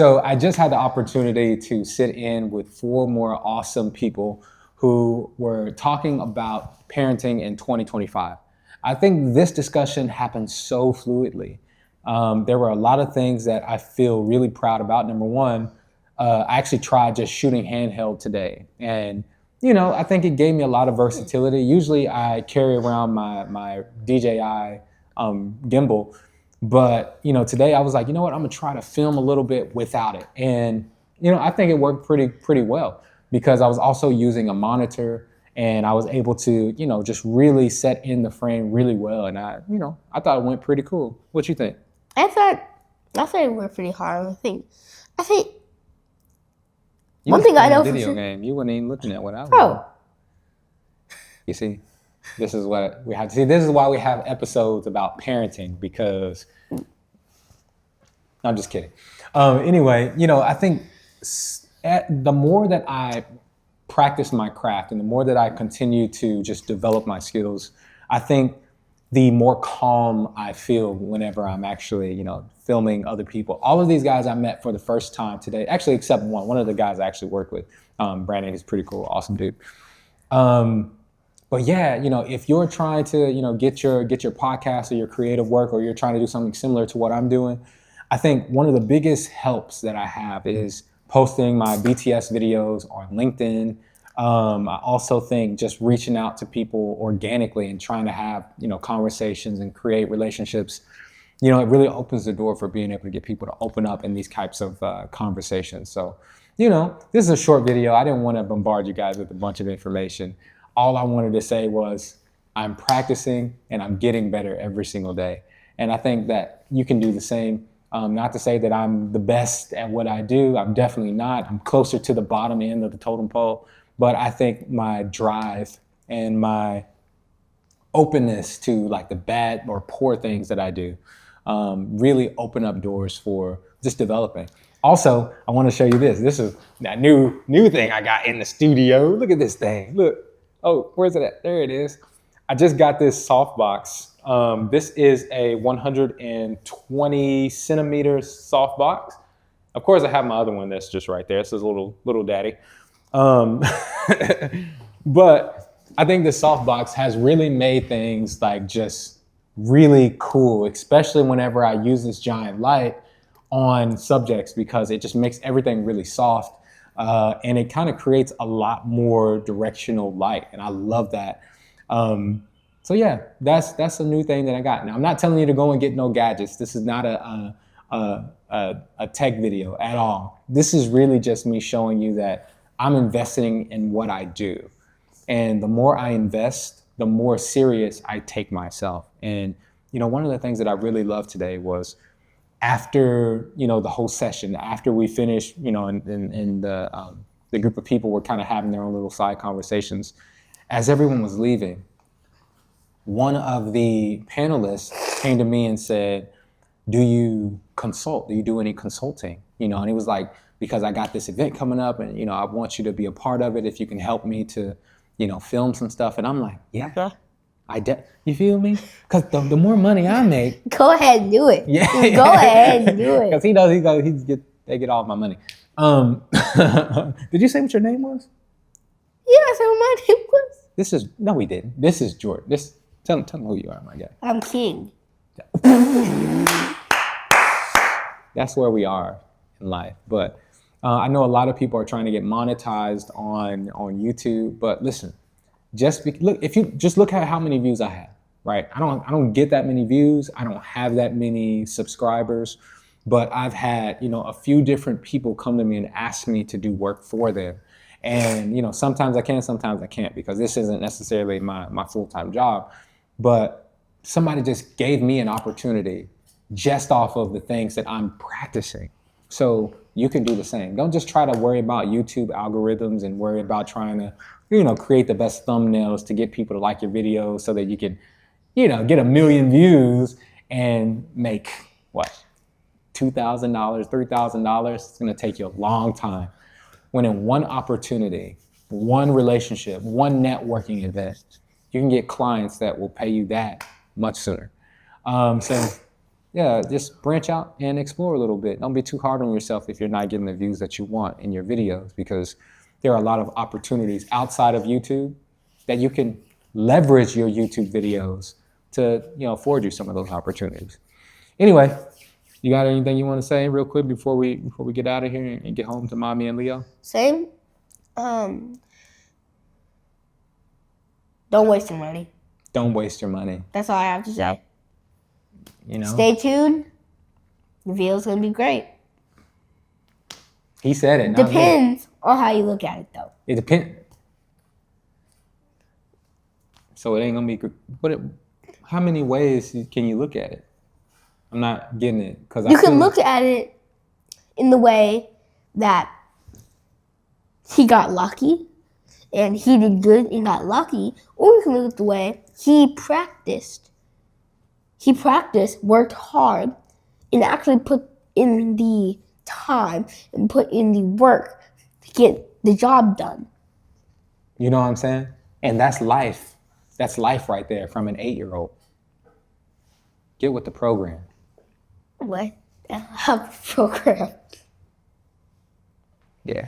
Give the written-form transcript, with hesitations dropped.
So I just had the opportunity to sit in with 4 more awesome people who were talking about parenting in 2025. I think this discussion happened so fluidly. There were a lot of things that I feel really proud about. Number one, I actually tried just shooting handheld today. And, I think it gave me a lot of versatility. Usually I carry around my DJI gimbal. But, today I was like, you know what, I'm gonna try to film a little bit without it. And, I think it worked pretty well because I was also using a monitor and I was able to, just really set in the frame really well. And I thought it went pretty cool. What you think? I thought it went pretty hard. I think you one thing I know for video game. You weren't even looking at what I was doing. doing. You see, this is what we have to see. This is why we have episodes about parenting because I'm just kidding. Anyway, I think the more that I practice my craft and the more that I continue to just develop my skills, I think the more calm I feel whenever I'm actually, filming other people. All of these guys I met for the first time today, actually except one. One of the guys I actually work with, Brandon, he's pretty cool, awesome dude. But yeah, if you're trying to, get your podcast or your creative work, or you're trying to do something similar to what I'm doing, I think one of the biggest helps that I have is posting my BTS videos on LinkedIn. I also think just reaching out to people organically and trying to have, conversations and create relationships, it really opens the door for being able to get people to open up in these types of conversations. So, this is a short video. I didn't want to bombard you guys with a bunch of information. All I wanted to say was I'm practicing and I'm getting better every single day. And I think that you can do the same. Not to say that I'm the best at what I do. I'm definitely not. I'm closer to the bottom end of the totem pole. But I think my drive and my openness to like the bad or poor things that I do really open up doors for just developing. Also, I want to show you this. This is that new thing I got in the studio. Look at this thing. Look. Oh, where's it at? There it is. I just got this softbox. This is a 120 centimeter softbox. Of course, I have my other one that's just right there. This is little daddy. But I think the softbox has really made things like just really cool, especially whenever I use this giant light on subjects because it just makes everything really soft. And it kind of creates a lot more directional light. And I love that. So yeah, that's a new thing that I got. Now, I'm not telling you to go and get no gadgets. This is not a tech video at all. This is really just me showing you that I'm investing in what I do. And the more I invest, the more serious I take myself. And, one of the things that I really loved today was after, the whole session, after we finished, and the group of people were kind of having their own little side conversations, as everyone was leaving, one of the panelists came to me and said, do you consult? Do you do any consulting? And he was like, because I got this event coming up and, I want you to be a part of it if you can help me to, film some stuff. And I'm like, yeah, you feel me? Because the more money I make. Go ahead and do it. Yeah. Go ahead and do it. Because they get all my money. Did you say what your name was? Yeah, I said what my name was. No, we didn't. This is Jordan. Tell them who you are, my guy. I'm King. That's where we are in life. But I know a lot of people are trying to get monetized on YouTube. But listen, if you just look at how many views I have, right? I don't get that many views. I don't have that many subscribers. But I've had, a few different people come to me and ask me to do work for them. And, sometimes I can, sometimes I can't, because this isn't necessarily my full-time job. But somebody just gave me an opportunity just off of the things that I'm practicing. So you can do the same. Don't just try to worry about YouTube algorithms and worry about trying to, create the best thumbnails to get people to like your videos so that you can, get 1 million views and make what? $2,000, $3,000. It's going to take you a long time. When in one opportunity, one relationship, one networking event, you can get clients that will pay you that much sooner. So Yeah, just branch out and explore a little bit. Don't be too hard on yourself if you're not getting the views that you want in your videos, because there are a lot of opportunities outside of YouTube that you can leverage your YouTube videos to, afford you some of those opportunities. Anyway, you got anything you want to say real quick before we get out of here and get home to Mommy and Leo? Same. Don't waste your money. Don't waste your money. That's all I have to say. You know? Stay tuned. The video's gonna be great. He said it. Depends on how you look at it, though. It depends. So it ain't gonna be good. How many ways can you look at it? I'm not getting it because you can look at it in the way that he got lucky and he did good and got lucky, or you can look at the way he practiced. He practiced, worked hard, and actually put in the time and put in the work to get the job done. You know what I'm saying? And that's life. That's life right there from an 8-year-old. Get with the program. What? A program. Yeah.